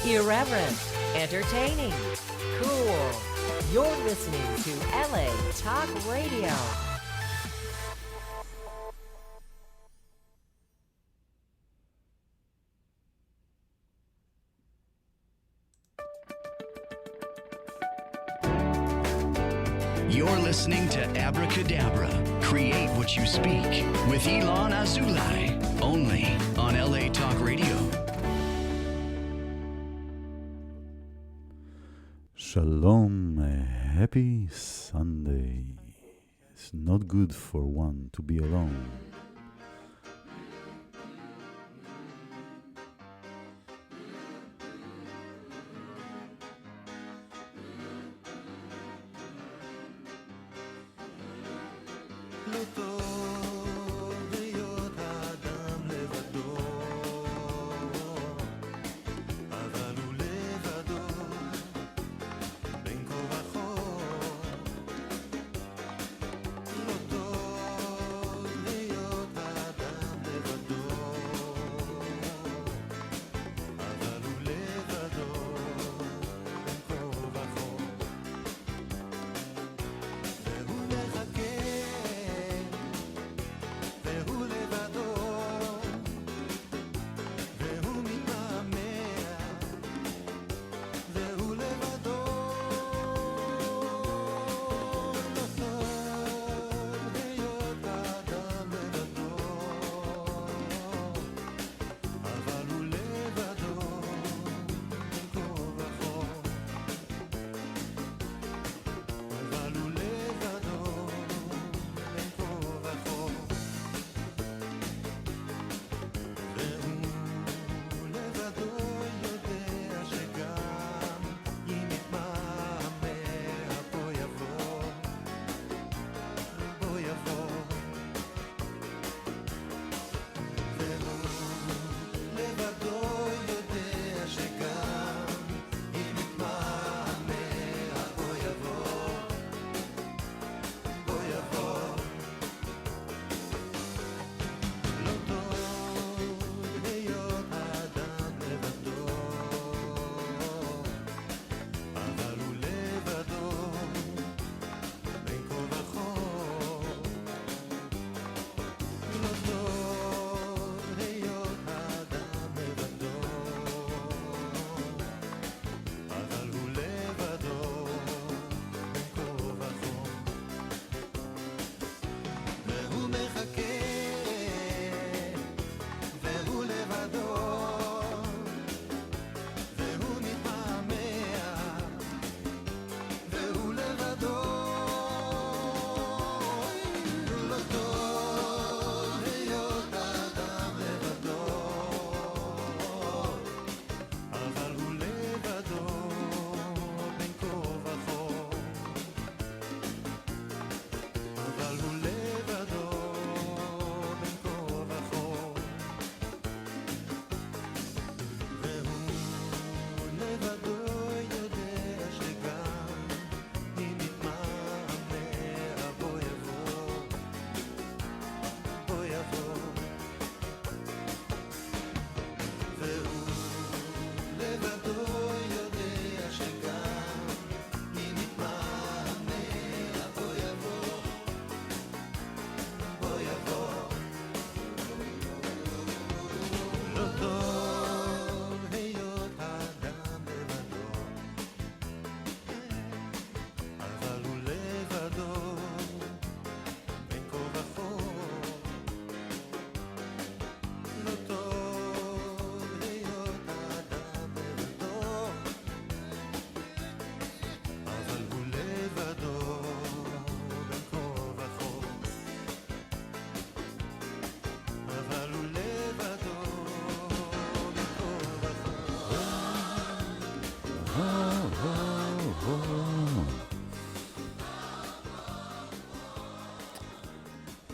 Irreverent, entertaining, cool. You're listening to LA Talk Radio. You're listening to Abracadabra, Create What You Speak, with iLan Azoulai, only on LA Talk Radio. Shalom, happy Sunday. It's not good for one to be alone.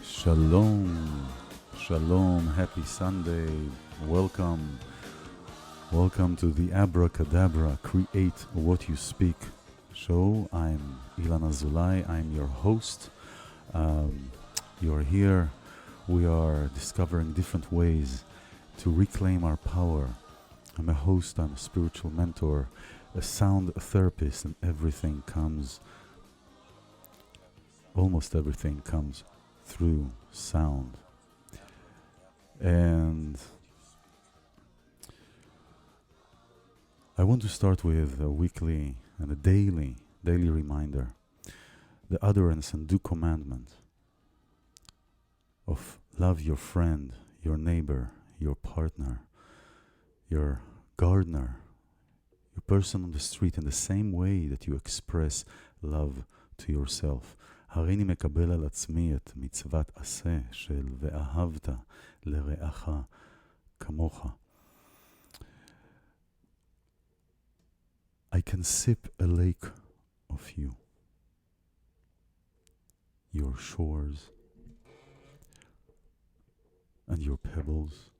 Shalom, shalom, happy Sunday, welcome to the Abracadabra, Create What You Speak show. I'm iLan Azoulai, I'm your host. You're here, we are discovering different ways to reclaim our power, I'm a host, I'm a spiritual mentor, a sound therapist, and almost everything comes through sound. And I want to start with a weekly and a daily reminder, the utterance and due commandment of love your friend, your neighbor, your partner, your gardener, your person on the street in the same way that you express love to yourself. הריני מקבל על עצמי את מצוות עשה של ואהבת לרעך כמוך. I can sip a lake of you, your shores and your pebbles,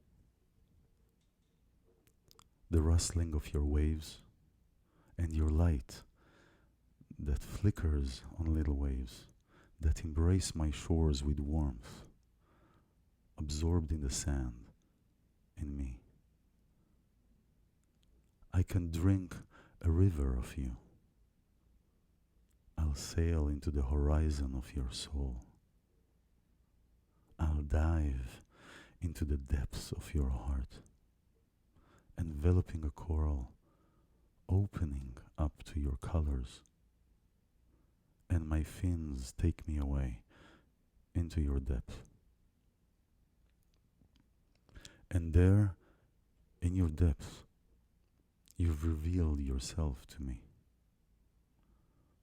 the rustling of your waves and your light that flickers on little waves that embrace my shores with warmth, absorbed in the sand, in me. I can drink a river of you. I'll sail into the horizon of your soul. I'll dive into the depths of your heart, enveloping a coral, opening up to your colors, and my fins take me away into your depth. And there, in your depth, you've revealed yourself to me.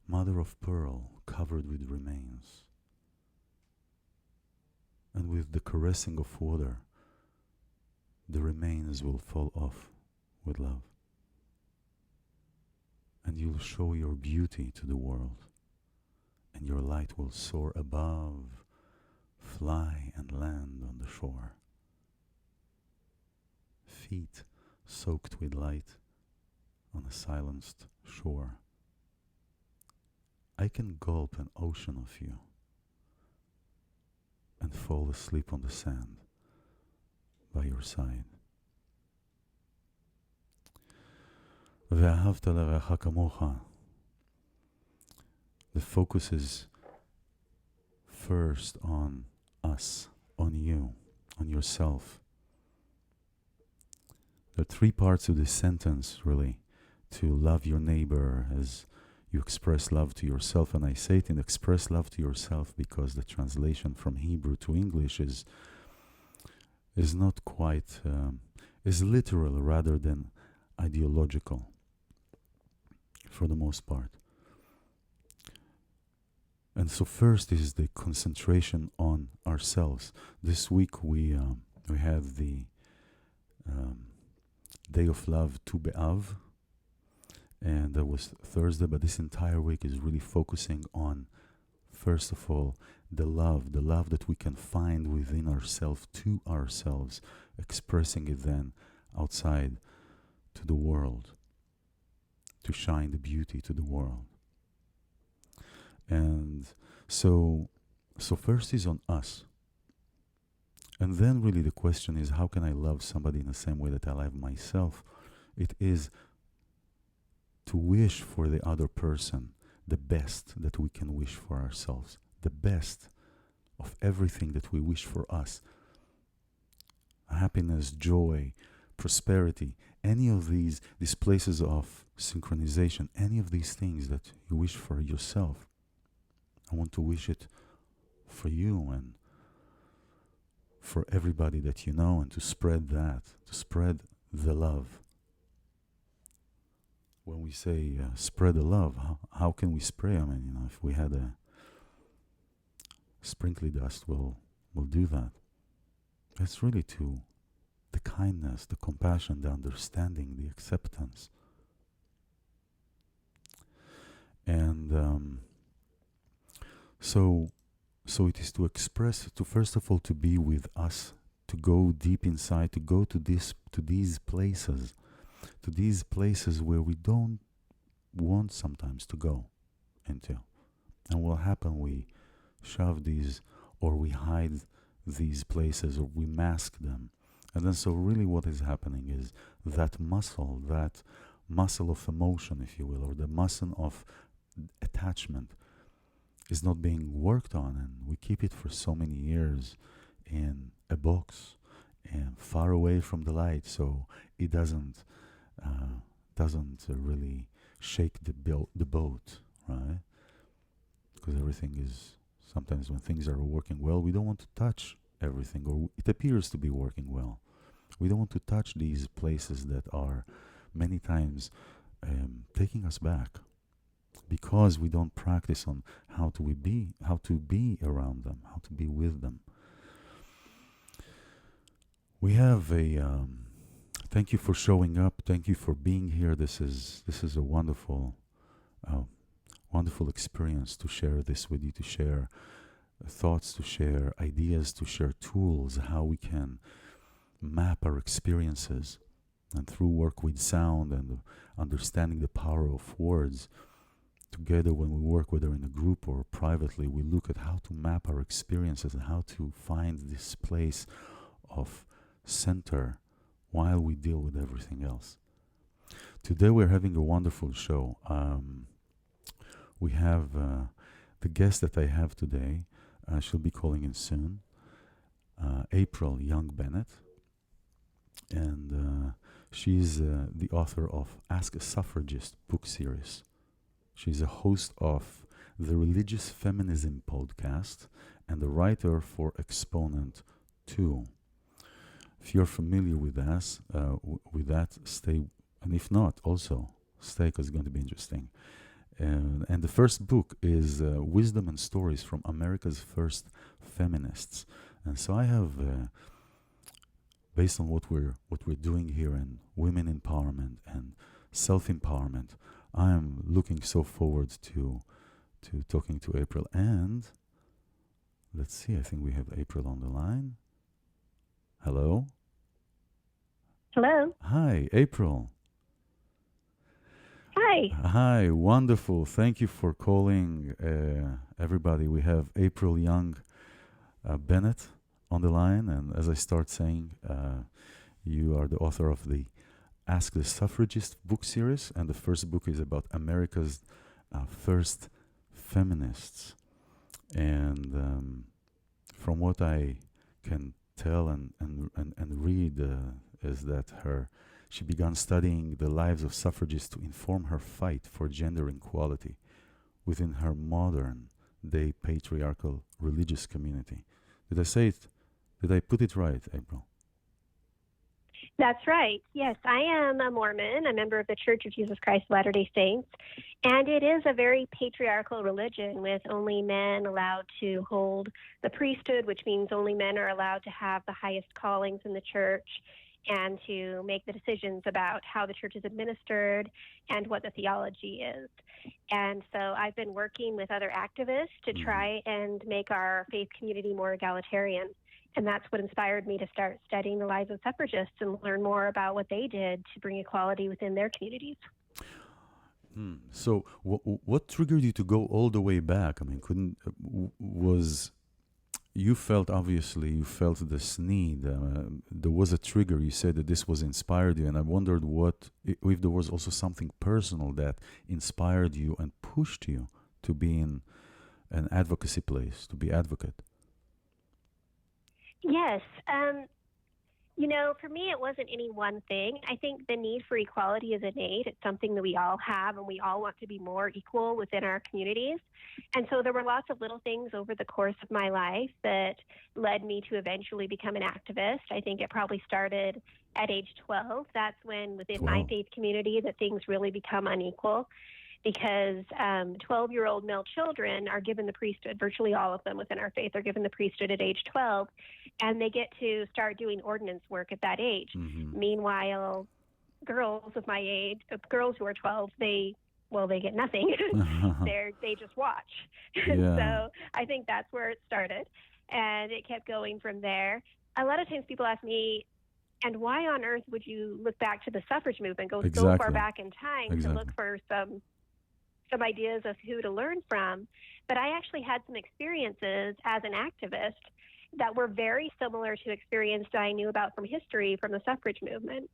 Mother of pearl covered with remains, and with the caressing of water, the remains will fall off with love. And you'll show your beauty to the world, and your light will soar above, fly and land on the shore. Feet soaked with light on a silenced shore. I can gulp an ocean of you and fall asleep on the sand by your side. ואהבת לרעך כמוך. The focus is first on us, on you, on yourself. There are three parts of this sentence, really. To love your neighbor as you express love to yourself. And I say it in express love to yourself because the translation from Hebrew to English is not quite, is literal rather than ideological, for the most part. And so first is the concentration on ourselves. This week we have the Day of Love, Tu B'Av, and that was Thursday, but this entire week is really focusing on, first of all, the love that we can find within ourselves, to ourselves, expressing it then outside to the world, to shine the beauty to the world. And so first is on us. And then really the question is, how can I love somebody in the same way that I love myself? It is to wish for the other person the best that we can wish for ourselves, the best of everything that we wish for us. Happiness, joy, prosperity, any of these places of synchronization, any of these things that you wish for yourself, I want to wish it for you and for everybody that you know, and to spread that, to spread the love. When we say spread the love, how can we spray? I mean, if we had a sprinkly dust, we'll do that. It's really to the kindness, the compassion, the understanding, the acceptance. And so it is to express, to first of all, to be with us, to go deep inside, to go to these places where we don't want sometimes to go into. And what will happen? We shove these, or we hide these places, or we mask them, And then so really what is happening is that muscle of emotion, if you will, or the muscle of attachment is not being worked on, and we keep it for so many years in a box and far away from the light, so it doesn't really shake the boat, right? Because everything is, sometimes when things are working well, we don't want to touch everything, or it appears to be working well. We don't want to touch these places that are many times taking us back, because we don't practice on how to be around them, how to be with them. We have a thank you for showing up. Thank you for being here. This is a wonderful experience to share this with you, to share thoughts, to share ideas, to share tools, how we can map our experiences. And through work with sound and understanding the power of words, together when we work, whether in a group or privately, we look at how to map our experiences and how to find this place of center while we deal with everything else. Today we're having a wonderful show. We have the guest that I have today, she'll be calling in soon, April Young Bennett. And she's the author of Ask a Suffragist book series. She's a host of the Religious Feminism podcast and the writer for Exponent 2. If you're familiar with us, with that, stay. And if not, also stay, because it's going to be interesting. And the first book is Wisdom and Stories from America's First Feminists. And so I have, based on what we're doing here in women empowerment and self-empowerment, I am looking so forward to talking to April. And let's see, I think we have April on the line. Hello? Hello. Hi, April. Hi. Hi, wonderful. Thank you for calling, everybody. We have April Young Bennett on the line. And as I start saying, you are the author of the Ask the Suffragist book series. And the first book is about America's first feminists. And from what I can tell and read, is that she began studying the lives of suffragists to inform her fight for gender equality within her modern-day patriarchal religious community. Did I say it? Did I put it right, April? That's right. Yes, I am a Mormon, a member of the Church of Jesus Christ of Latter-day Saints, and it is a very patriarchal religion with only men allowed to hold the priesthood, which means only men are allowed to have the highest callings in the church and to make the decisions about how the church is administered and what the theology is. And so I've been working with other activists to try and make our faith community more egalitarian. And that's what inspired me to start studying the lives of suffragists and learn more about what they did to bring equality within their communities. So what triggered you to go all the way back? I mean, you felt this need. There was a trigger. You said that this was inspired you. And I wondered if there was also something personal that inspired you and pushed you to be in an advocacy place, to be advocate. Yes. For me, it wasn't any one thing. I think the need for equality is innate. It's something that we all have, and we all want to be more equal within our communities. And so there were lots of little things over the course of my life that led me to eventually become an activist. I think it probably started at age 12. That's when, within my faith community, that things really become unequal, because 12-year-old male children are given the priesthood. Virtually all of them within our faith are given the priesthood at age 12, and they get to start doing ordinance work at that age. Mm-hmm. Meanwhile, girls of my age, girls who are 12, they get nothing. They just watch. Yeah. So I think that's where it started, and it kept going from there. A lot of times people ask me, and why on earth would you look back to the suffrage movement, go so far back in time to look for some ideas of who to learn from? But I actually had some experiences as an activist that were very similar to experience that I knew about from history from the suffrage movement.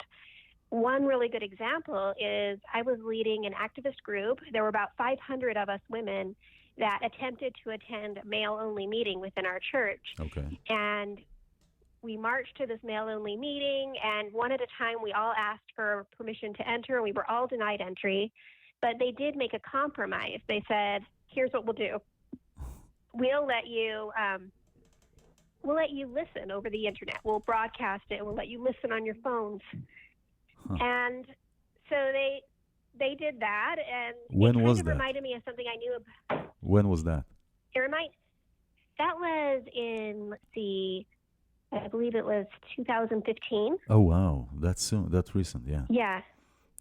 One really good example is I was leading an activist group. There were about 500 of us women that attempted to attend a male-only meeting within our church. Okay. And we marched to this male-only meeting, and one at a time we all asked for permission to enter, and we were all denied entry. But they did make a compromise. They said, here's what we'll do. We'll let you listen over the internet. We'll broadcast it. We'll let you listen on your phones. Huh. And so they did that, and When it was kind of that? reminded me of something I knew about. When was that? That was in, let's see, I believe it was 2015. Oh, wow. That's soon. That's recent. Yeah. Yeah.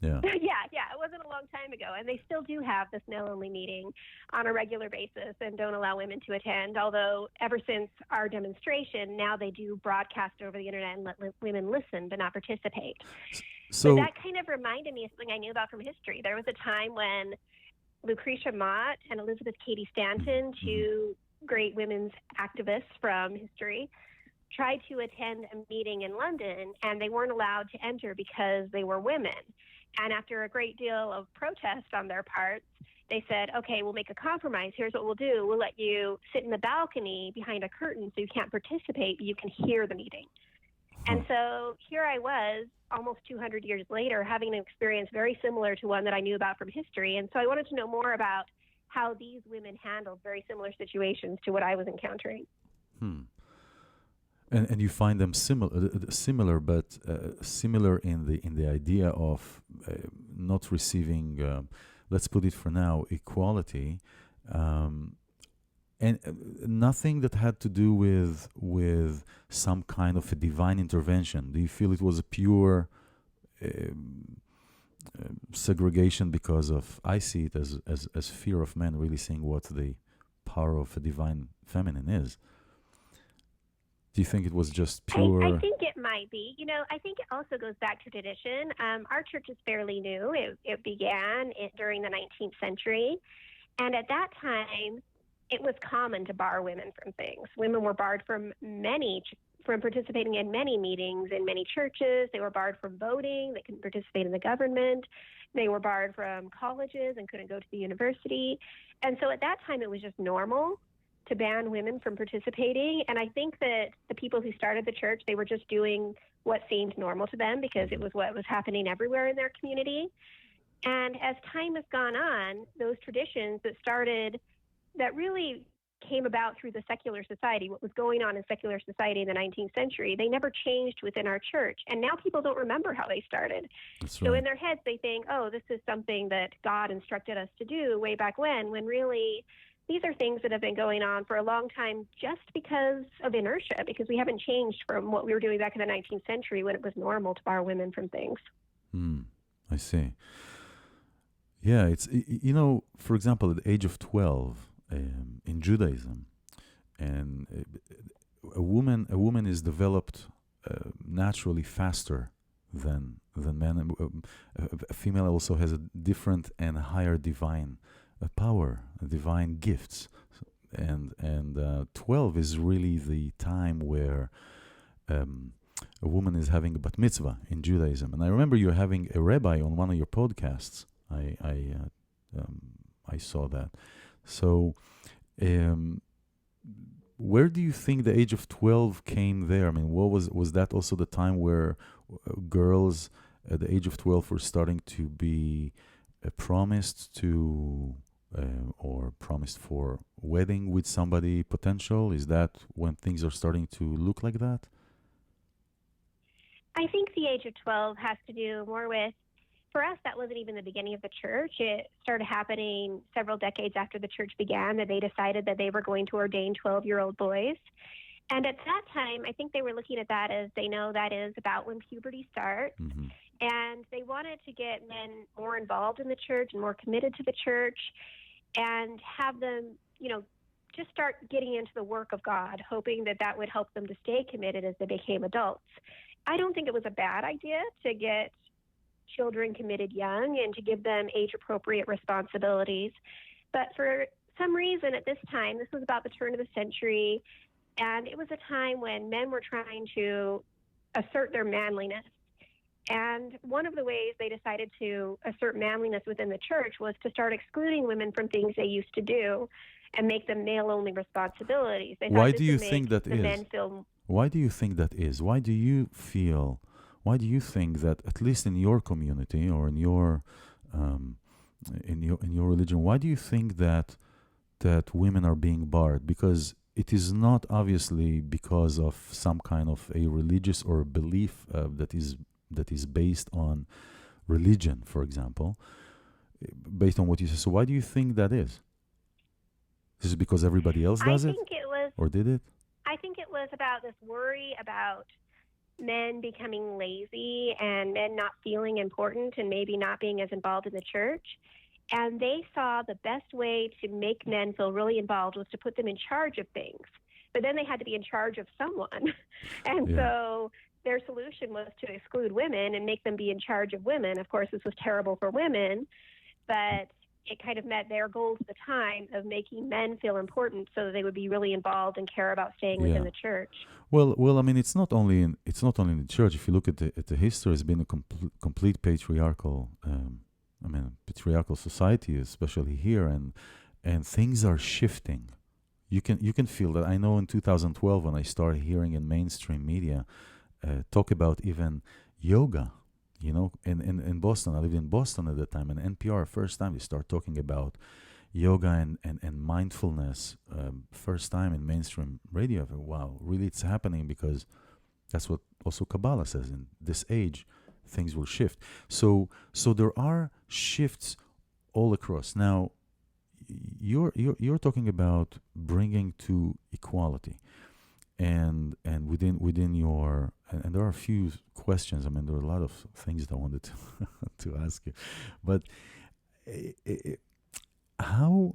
Yeah. yeah, it wasn't a long time ago. And they still do have this male-only meeting on a regular basis and don't allow women to attend, although ever since our demonstration, now they do broadcast over the internet and let women listen but not participate. So that kind of reminded me of something I knew about from history. There was a time when Lucretia Mott and Elizabeth Cady Stanton, two great women's activists from history, tried to attend a meeting in London, and they weren't allowed to enter because they were women. And after a great deal of protest on their parts, they said, okay, we'll make a compromise. Here's what we'll do. We'll let you sit in the balcony behind a curtain so you can't participate, but you can hear the meeting. And so here I was, almost 200 years later, having an experience very similar to one that I knew about from history. And so I wanted to know more about how these women handled very similar situations to what I was encountering. And you find them similar, but similar in the idea of not receiving, let's put it for now, equality, and nothing that had to do with some kind of a divine intervention. Do you feel it was a pure segregation because of? I see it as fear of men really seeing what the power of a divine feminine is. Do you think it was just pure? I think it might be. I think it also goes back to tradition. Our church is fairly new. It began during the 19th century. And at that time, it was common to bar women from things. Women were barred from participating in many meetings in many churches. They were barred from voting. They couldn't participate in the government. They were barred from colleges and couldn't go to the university. And so at that time, it was just normal to ban women from participating. And I think that the people who started the church, they were just doing what seemed normal to them because it was what was happening everywhere in their community. And as time has gone on, those traditions that really came about through the secular society, what was going on in secular society in the 19th century, they never changed within our church. And now people don't remember how they started. That's So right. in their heads, they think, oh, this is something that God instructed us to do way back when really these are things that have been going on for a long time just because of inertia, because we haven't changed from what we were doing back in the 19th century when it was normal to bar women from things. I see. Yeah, it's, for example, at the age of 12 in Judaism, and a woman is developed naturally faster than men. A female also has a different and higher divine power, divine gifts, and 12 is really the time where a woman is having a bat mitzvah in Judaism. And I remember you having a rabbi on one of your podcasts. I saw that. So, where do you think the age of 12 came there? I mean, was that also the time where girls at the age of 12 were starting to be promised to or promised for wedding with somebody potential? Is that when things are starting to look like that? I think the age of 12 has to do more with, for us, that wasn't even the beginning of the church. It started happening several decades after the church began, that they decided that they were going to ordain 12-year-old boys. And at that time, I think they were looking at that as they know that is about when puberty starts. Mm-hmm. And they wanted to get men more involved in the church and more committed to the church and have them, just start getting into the work of God, hoping that that would help them to stay committed as they became adults. I don't think it was a bad idea to get children committed young and to give them age-appropriate responsibilities. But for some reason at this time, this was about the turn of the century, And it was a time when men were trying to assert their manliness. And one of the ways they decided to assert manliness within the church was to start excluding women from things they used to do and make them male-only responsibilities. They Why thought do this you would think make that the is? men feel. Why do you think that is? Why do you feel? Why do you think that, at least in your community or um, in your religion, why do you think that women are being barred? Because it is not obviously because of some kind of a religious or belief that is based on religion, for example, based on what you say. So why do you think that is? Is it because everybody else I does it, think it was. or did it? I think it was about this worry about men becoming lazy and men not feeling important and maybe not being as involved in the church. And they saw the best way to make men feel really involved was to put them in charge of things. But then they had to be in charge of someone. And Yeah. so their solution was to exclude women and make them be in charge of women. Of course, this was terrible for women, but it kind of met their goals at the time of making men feel important so that they would be really involved and care about staying within Yeah. the church. Well. I mean, it's not only in the church. If you look at the history, it's been a complete patriarchal. Patriarchal society, especially here, and things are shifting. You can feel that. I know in 2012 when I started hearing in mainstream media talk about even yoga. In Boston, I lived in Boston at the time, and NPR first time they start talking about yoga and mindfulness. First time in mainstream radio. I thought, wow, really, it's happening, because that's what also Kabbalah says. In this age, things will shift. So there are shifts all across. Now, you're talking about bringing to equality, and within your, and there are a few questions. I mean, there are a lot of things that I wanted to to ask you, but how?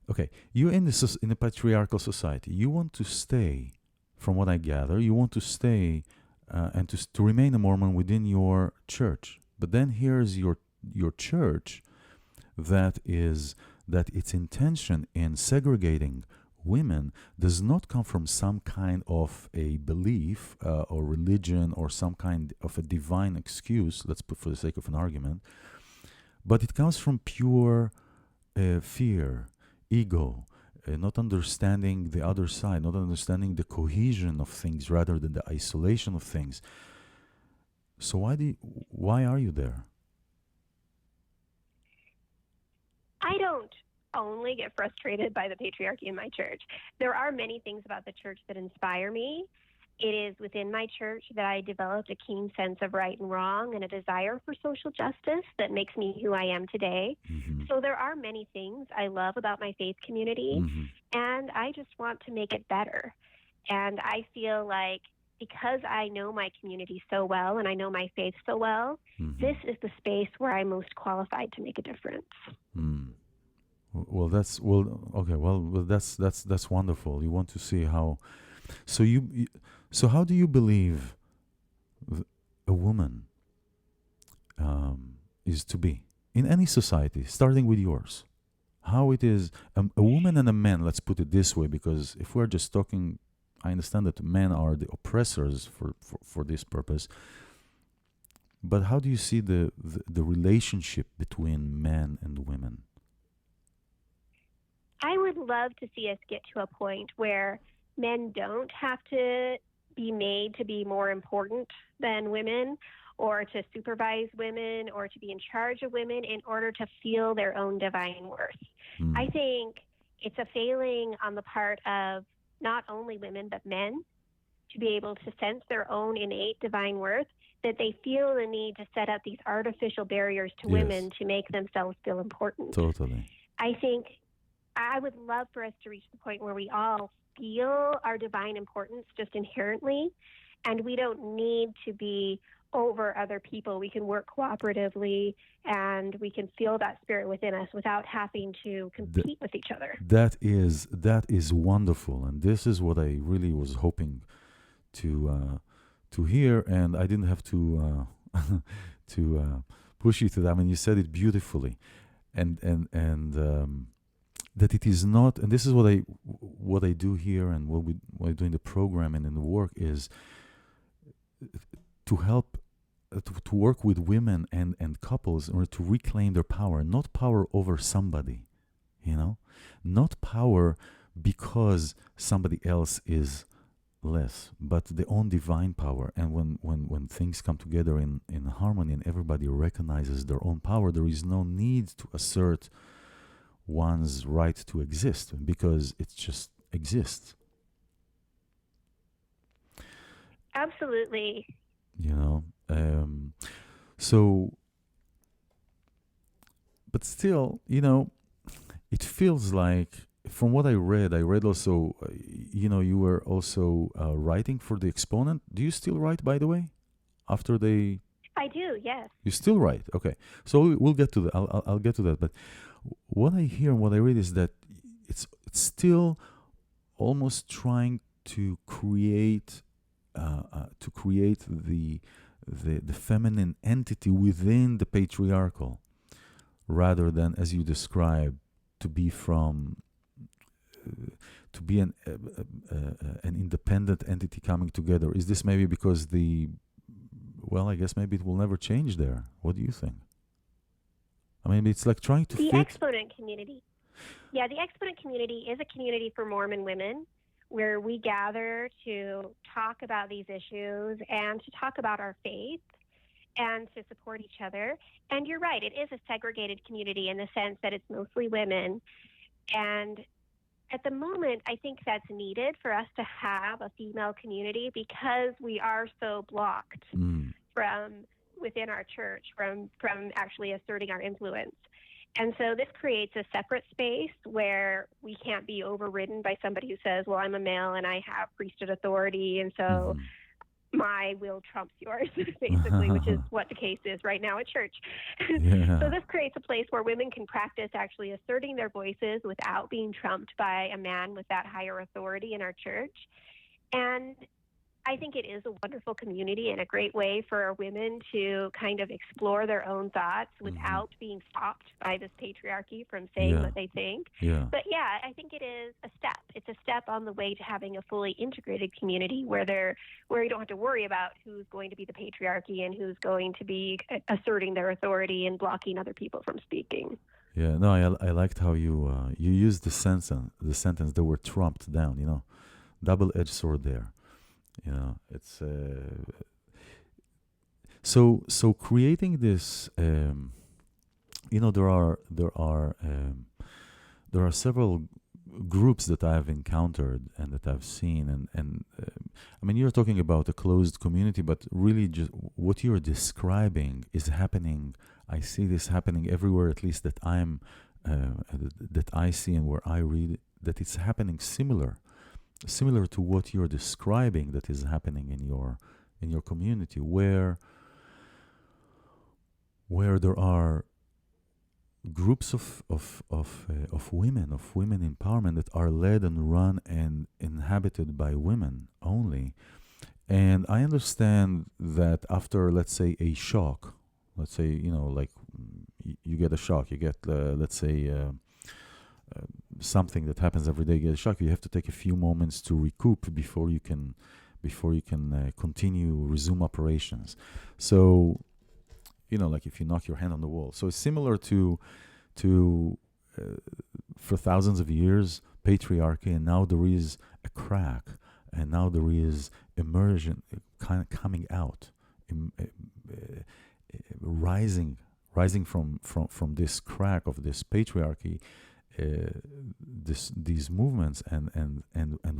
Okay, you're in a patriarchal society. You want to stay, from what I gather, you want to stay and to remain a Mormon within your church. But then here's your church that its intention in segregating women does not come from some kind of a belief or religion or some kind of a divine excuse, let's put for the sake of an argument, but it comes from pure fear, ego, not understanding the other side, not understanding the cohesion of things rather than the isolation of things. So why are you there? I don't only get frustrated by the patriarchy in my church. There are many things about the church that inspire me. It is within my church that I developed a keen sense of right and wrong and a desire for social justice that makes me who I am today. Mm-hmm. So there are many things I love about my faith community, Mm-hmm. and I just want to make it better. And I feel like because I know my community so well and I know my faith so well, Mm-hmm. this is the space where I'm most qualified to make a difference. Mm. Well, that's okay. Well, that's wonderful. You want to see how. So how do you believe a woman is to be in any society, starting with yours? How it is a woman and a man. Let's put it this way, because if we're just talking, I understand that men are the oppressors for this purpose. But how do you see the relationship between men and women? I would love to see us get to a point where men don't have to be made to be more important than women, or to supervise women, or to be in charge of women in order to feel their own divine worth. Mm. I think it's a failing on the part of not only women, but men, to be able to sense their own innate divine worth, that they feel the need to set up these artificial barriers to Yes. women to make themselves feel important. Totally. I think I would love for us to reach the point where we all feel our divine importance just inherently, and we don't need to be over other people. We can work cooperatively, and we can feel that spirit within us without having to compete with each other. That is wonderful, and this is what I really was hoping to hear, and I didn't have to push you to that. I mean, you said it beautifully, and that it is not, and this is what I do here, and what I do in the program and in the work is to help to work with women and couples in order to reclaim their power, not power over somebody, not power because somebody else is less, but their own divine power. And when things come together in harmony and everybody recognizes their own power, there is no need to assert one's right to exist because it just exists. Absolutely. So, but still, it feels like, from what I read also, you were also writing for the Exponent. Do you still write, by the way? After they... I do, yes. You still write? Okay. So we'll get to that. I'll get to that. But what I hear and what I read is that it's still almost trying to create the feminine entity within the patriarchal, rather than, as you described, to be an independent entity coming together. Is this maybe because I guess maybe it will never change there. What do you think? I mean, it's like trying to the fit... Exponent community. Yeah, the Exponent community is a community for Mormon women where we gather to talk about these issues and to talk about our faith and to support each other. And you're right, it is a segregated community in the sense that it's mostly women. And at the moment, I think that's needed for us to have a female community because we are so blocked from within our church, from actually asserting our influence. And so this creates a separate space where we can't be overridden by somebody who says, well, I'm a male and I have priesthood authority, and so my will trumps yours, basically, which is what the case is right now at church. Yeah. So this creates a place where women can practice actually asserting their voices without being trumped by a man with that higher authority in our church. And I think it is a wonderful community and a great way for women to kind of explore their own thoughts without being stopped by this patriarchy from saying what they think. Yeah. But yeah, I think it is a step. It's a step on the way to having a fully integrated community where you don't have to worry about who's going to be the patriarchy and who's going to be asserting their authority and blocking other people from speaking. Yeah, no, I liked how you used the sentence that were trumped down, double-edged sword there. It's so creating this. There are several groups that I've encountered and that I've seen, and I mean, you're talking about a closed community, but really, just what you're describing is happening. I see this happening everywhere, at least that that I see and where I read, that it's happening similar to what you're describing that is happening in your community, where there are groups of women empowerment that are led and run and inhabited by women only. And I understand that after, let's say, a shock, let's say, like you get a shock, you get let's say something that happens every day, you get a shock, you have to take a few moments to recoup before you can resume operations. So, like if you knock your hand on the wall. So it's similar to for thousands of years, patriarchy, and now there is a crack, and now there is immersion, kind of coming out, rising from this crack of this patriarchy. These movements and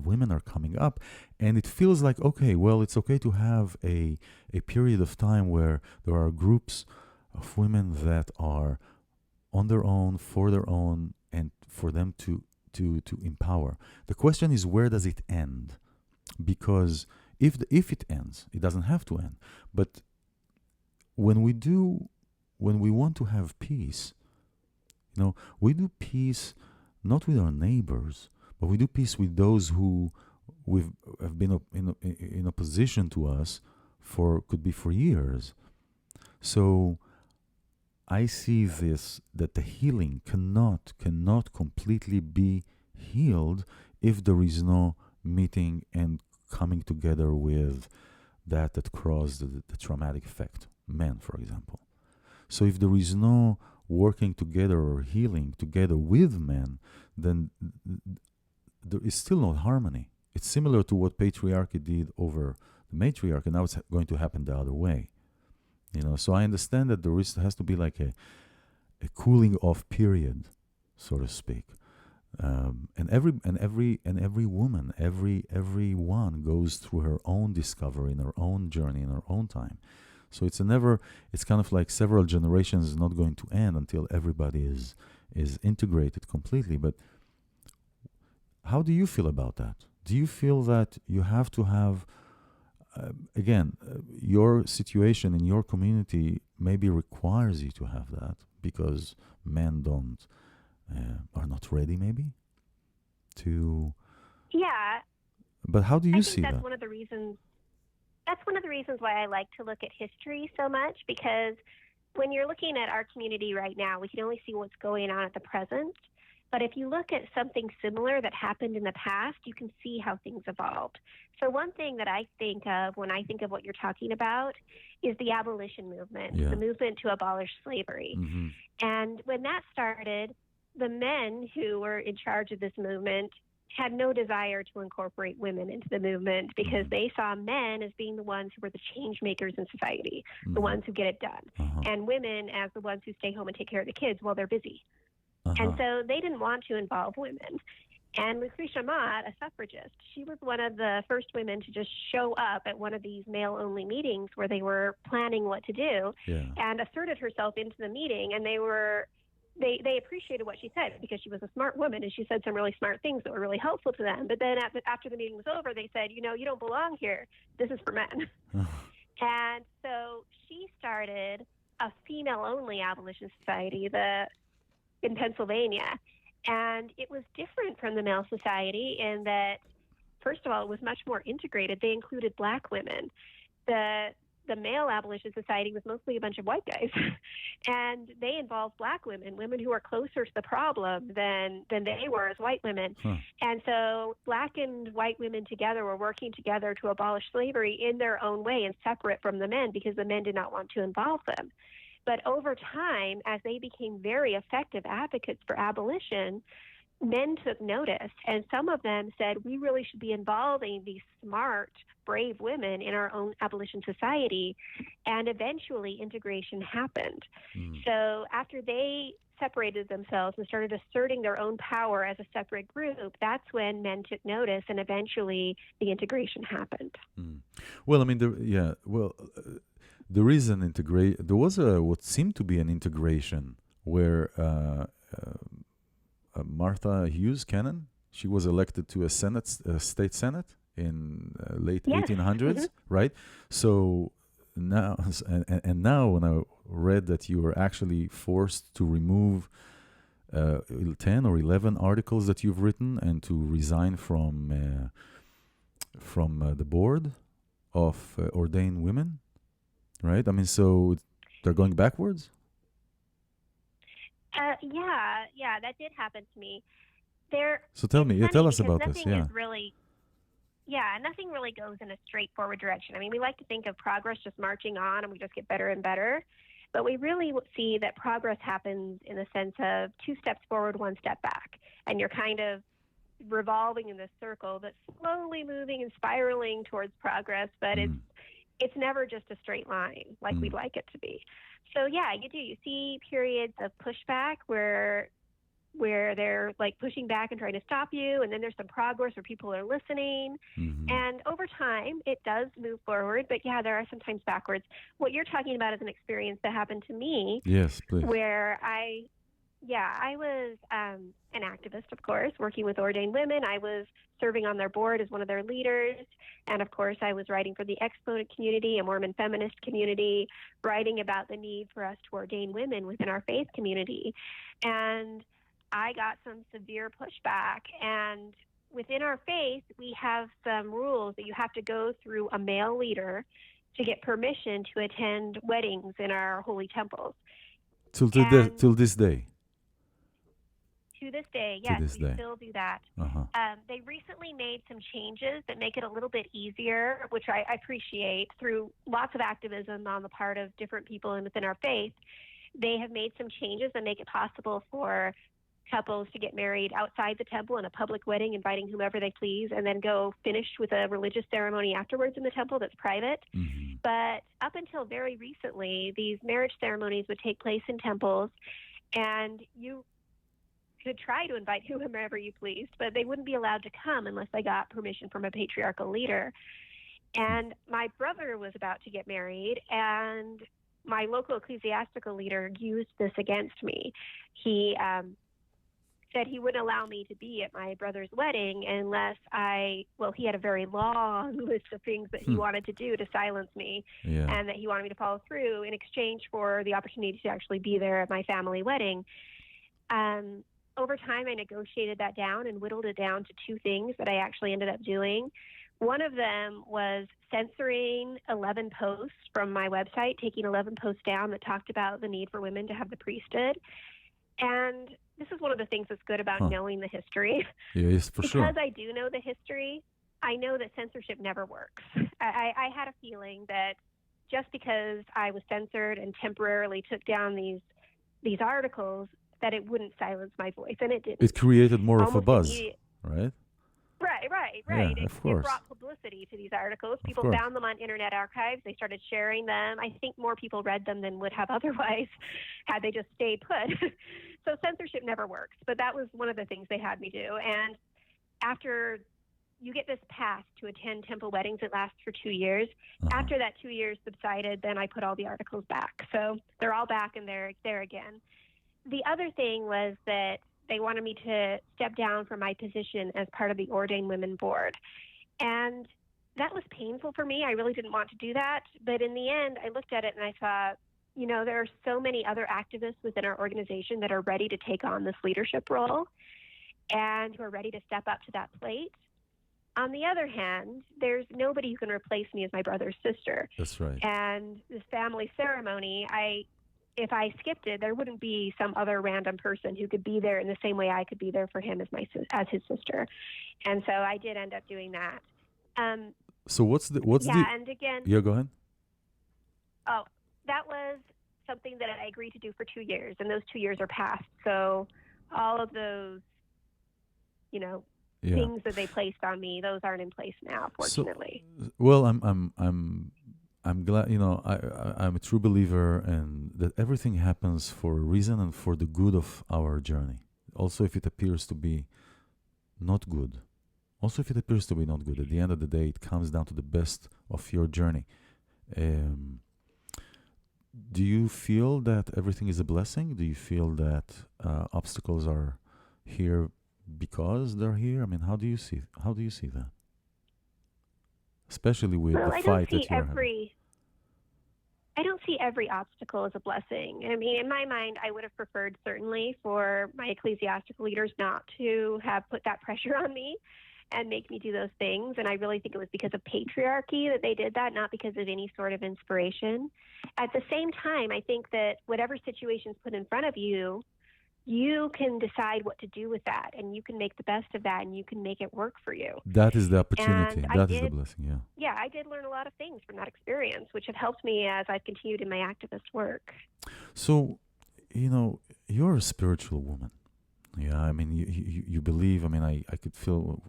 women are coming up, and it feels like, okay, well, it's okay to have a period of time where there are groups of women that are on their own, for their own, and for them to empower. The question is, where does it end? Because if it ends, it doesn't have to end. But when we want to have peace, we do peace not with our neighbors, but we do peace with those who have been in opposition to us could be for years. So I see this, that the healing cannot completely be healed if there is no meeting and coming together with that caused the traumatic effect, men, for example. So if there is no working together or healing together with men, then there is still no harmony. It's similar to what patriarchy did over the matriarchy. Now it's going to happen the other way. So I understand that there has to be like a cooling off period, so to speak. And every woman, everyone goes through her own discovery, in her own journey, in her own time. So it's kind of like several generations is not going to end until everybody is integrated completely. But how do you feel about that? Do you feel that you have to have, your situation in your community maybe requires you to have that because men are not ready maybe to... Yeah. But how do you see that's that? That's one of the reasons why I like to look at history so much, because when you're looking at our community right now, we can only see what's going on at the present. But if you look at something similar that happened in the past, you can see how things evolved. So one thing that I think of when I think of what you're talking about is the abolition movement, the movement to abolish slavery. Mm-hmm. And when that started, the men who were in charge of this movement had no desire to incorporate women into the movement because they saw men as being the ones who were the change makers in society, the ones who get it done, and women as the ones who stay home and take care of the kids while they're busy. And so they didn't want to involve women. And Lucretia Mott, a suffragist, she was one of the first women to just show up at one of these male-only meetings where they were planning what to do and asserted herself into the meeting. And they appreciated what she said because she was a smart woman and she said some really smart things that were really helpful to them. But then after the meeting was over, they said, you don't belong here. This is for men. And so she started a female-only abolition society in Pennsylvania. And it was different from the male society in that, first of all, it was much more integrated. They included black women. The male abolition society was mostly a bunch of white guys. And they involved black women who are closer to the problem than they were as white women. And so black and white women together were working together to abolish slavery in their own way and separate from the men because the men did not want to involve them. But over time, as they became very effective advocates for abolition, men took notice, and some of them said, we really should be involving these smart, brave women in our own abolition society, and eventually integration happened. So after they separated themselves and started asserting their own power as a separate group, that's when men took notice, and eventually the integration happened. Well, I mean, there is an integration. There was what seemed to be an integration where Martha Hughes Cannon, she was elected to a state senate in late 1800s, right? So now, and now when I read that you were actually forced to remove 10 or 11 articles that you've written and to resign from the board of ordained women. Right? I mean, so they're going backwards? Yeah, that did happen to me. So tell us about this. Nothing really goes in a straightforward direction. I mean, we like to think of progress just marching on and we just get better and better. But we really see that progress happens in the sense of 2 steps forward, 1 step back. And you're kind of revolving in this circle that's slowly moving and spiraling towards progress, but it's never just a straight line like we'd like it to be. So yeah, you do. You see periods of pushback where they're like pushing back and trying to stop you, and then there's some progress where people are listening. And over time, it does move forward, but yeah, there are sometimes backwards. What you're talking about is an experience that happened to me. Yes, please. Where I was an activist, of course, working with ordained women. I was serving on their board as one of their leaders. And of course, I was writing for the exponent community, a Mormon feminist community, writing about the need for us to ordain women within our faith community. And I got some severe pushback. And within our faith, we have some rules that you have to go through a male leader to get permission to attend weddings in our holy temples. Till this day. To this day, To yes, this we day. still do that. Uh-huh. They recently made some changes that make it a little bit easier, which I appreciate through lots of activism on the part of different people within our faith. They have made some changes that make it possible for couples to get married outside the temple in a public wedding, inviting whomever they please, and then go finish with a religious ceremony afterwards in the temple that's private. Mm-hmm. But up until very recently, these marriage ceremonies would take place in temples, and you could try to invite whomever you pleased, but they wouldn't be allowed to come unless they got permission from a patriarchal leader. And my brother was about to get married, and my local ecclesiastical leader used this against me. He said he wouldn't allow me to be at my brother's wedding unless he had a very long list of things that he wanted to do to silence me, and that he wanted me to follow through in exchange for the opportunity to actually be there at my family wedding. Over time, I negotiated that down and whittled it down to two things that I actually ended up doing. One of them was censoring 11 posts from my website, taking 11 posts down that talked about the need for women to have the priesthood. And this is one of the things that's good about knowing the history. Yes, for sure. Because I do know the history, I know that censorship never works. I had a feeling that just because I was censored and temporarily took down these articles, that it wouldn't silence my voice, and it didn't. It created more of a buzz, right? Right. Yeah, It brought publicity to these articles. People found them on Internet Archives. They started sharing them. I think more people read them than would have otherwise had they just stayed put. So censorship never works, but that was one of the things they had me do. And after you get this pass to attend temple weddings, it lasts for 2 years. After that 2 years subsided, then I put all the articles back. So they're all back and they're there again. The other thing was that they wanted me to step down from my position as part of the Ordained Women Board. And that was painful for me. I really didn't want to do that. But in the end, I looked at it and I thought, there are so many other activists within our organization that are ready to take on this leadership role and who are ready to step up to that plate. On the other hand, there's nobody who can replace me as my brother's sister. That's right. And this family ceremony, if I skipped it, there wouldn't be some other random person who could be there in the same way I could be there for him as his sister. And so I did end up doing that. So and again, yeah, go ahead. Oh, that was something that I agreed to do for 2 years, and those 2 years are past. So all of those, things that they placed on me, those aren't in place now, fortunately. I'm glad, I'm a true believer and that everything happens for a reason and for the good of our journey. Also, if it appears to be not good. At the end of the day, it comes down to the best of your journey. Do you feel that everything is a blessing? Do you feel that obstacles are here because they're here? I mean, how do you see that? Especially with the fight that you're having. I don't see every obstacle as a blessing. I mean, in my mind, I would have preferred certainly for my ecclesiastical leaders not to have put that pressure on me and make me do those things. And I really think it was because of patriarchy that they did that, not because of any sort of inspiration. At the same time, I think that whatever situation's put in front of you, you can decide what to do with that, and you can make the best of that, and you can make it work for you. That is the opportunity. That is the blessing, yeah. Yeah, I did learn a lot of things from that experience, which have helped me as I've continued in my activist work. So, you're a spiritual woman. Yeah, I mean, you believe. I mean, I could feel.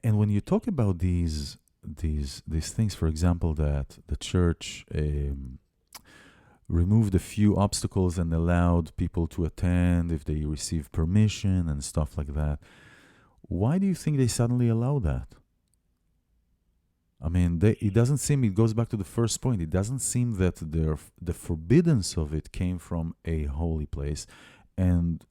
And when you talk about these things, for example, that the church removed a few obstacles and allowed people to attend if they receive permission and stuff like that. Why do you think they suddenly allow that? I mean, it doesn't seem, it goes back to the first point, it doesn't seem that the forbiddance of it came from a holy place, and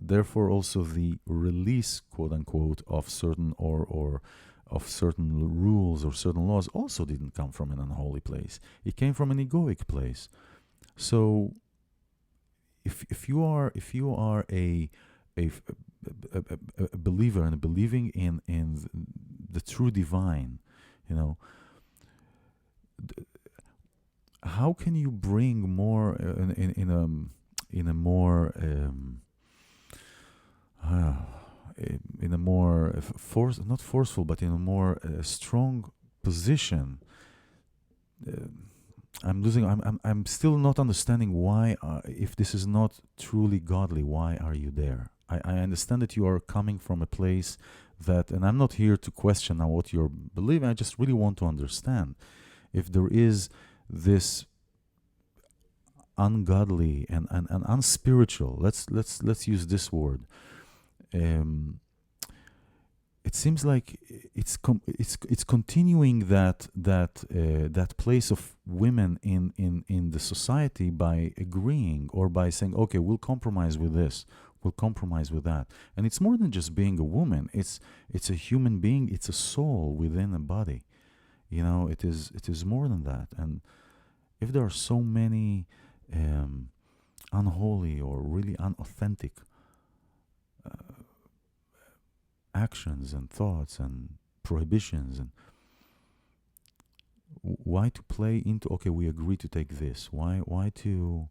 therefore also the release, quote unquote, of certain or of certain rules or certain laws also didn't come from an unholy place. It came from an egoic place. So, if you are a believer and believing in the true divine, how can you bring more in a more not forceful, but in a more strong position. I'm still not understanding why, if this is not truly godly, why are you there? I understand that you are coming from a place that, and I'm not here to question now what you're believing, I just really want to understand if there is this ungodly and unspiritual, let's use this word. It seems like it's continuing that place of women in the society by agreeing or by saying, okay, we'll compromise with this, we'll compromise with that, and it's more than just being a woman. It's a human being. It's a soul within a body. You know, it is more than that. And if there are so many unholy or really unauthentic actions and thoughts and prohibitions, and why to play into, okay, we agree to take this, why to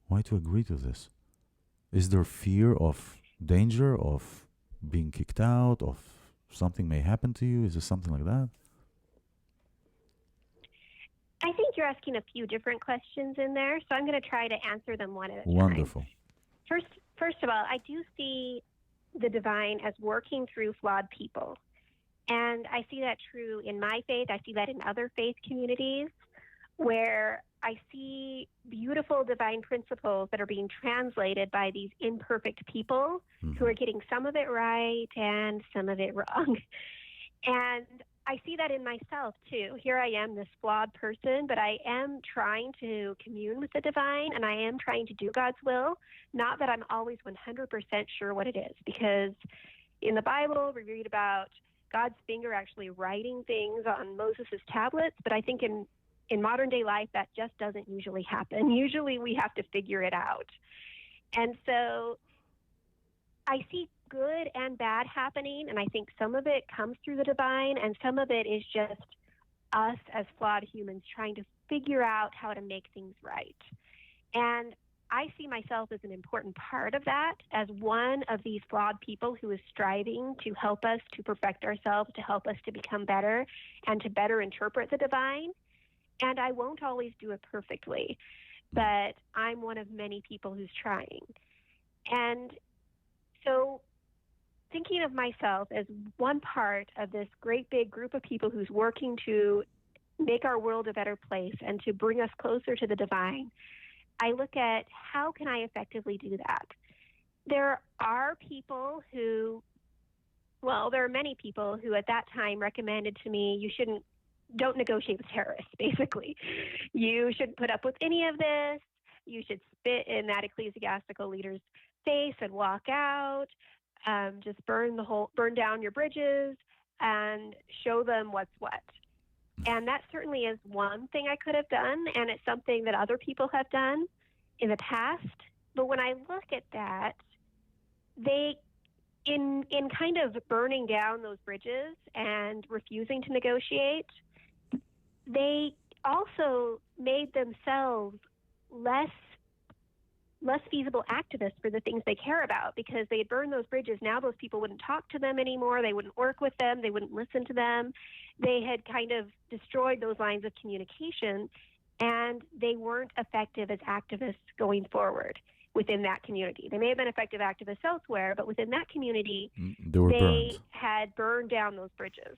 agree to this? Is there fear of danger, of being kicked out, of something may happen to you? Is there something like that? I think you're asking a few different questions in there, so I'm going to try to answer them one at a time. Wonderful. First of all, I do see the divine as working through flawed people. And I see that true in my faith. I see that in other faith communities where I see beautiful divine principles that are being translated by these imperfect people who are getting some of it right and some of it wrong. And I see that in myself too. Here I am, this flawed person, but I am trying to commune with the divine, and I am trying to do God's will. Not that I'm always 100% sure what it is, because in the Bible we read about God's finger actually writing things on Moses' tablets, but I think in modern day life that just doesn't usually happen. Usually we have to figure it out. And so I see good and bad happening, and I think some of it comes through the divine, and some of it is just us as flawed humans trying to figure out how to make things right. And I see myself as an important part of that, as one of these flawed people who is striving to help us to perfect ourselves, to help us to become better, and to better interpret the divine. And I won't always do it perfectly, but I'm one of many people who's trying. And so thinking of myself as one part of this great big group of people who's working to make our world a better place and to bring us closer to the divine, I look at how can I effectively do that? There are people who, well, there are many people who at that time recommended to me, don't negotiate with terrorists, basically. You shouldn't put up with any of this. You should spit in that ecclesiastical leader's face and walk out. Just burn down your bridges and show them what's what. And that certainly is one thing I could have done, and it's something that other people have done in the past. But when I look at that, they, in kind of burning down those bridges and refusing to negotiate, they also made themselves less feasible activists for the things they care about, because they had burned those bridges. Now those people wouldn't talk to them anymore. They wouldn't work with them. They wouldn't listen to them. They had kind of destroyed those lines of communication, and they weren't effective as activists going forward within that community. They may have been effective activists elsewhere, but within that community, they had burned down those bridges.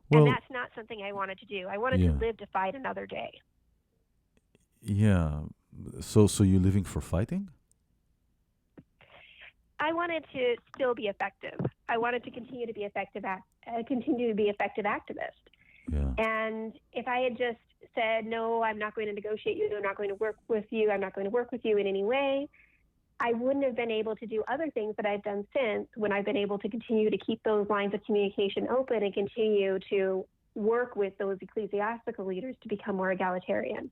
Well, and that's not something I wanted to do. I wanted to live to fight another day. Yeah. So you're living for fighting? I wanted to still be effective. I wanted to continue to be effective activist. Yeah. And if I had just said, no, I'm not going to negotiate you, I'm not going to work with you, I'm not going to work with you in any way, I wouldn't have been able to do other things that I've done since, when I've been able to continue to keep those lines of communication open and continue to work with those ecclesiastical leaders to become more egalitarian.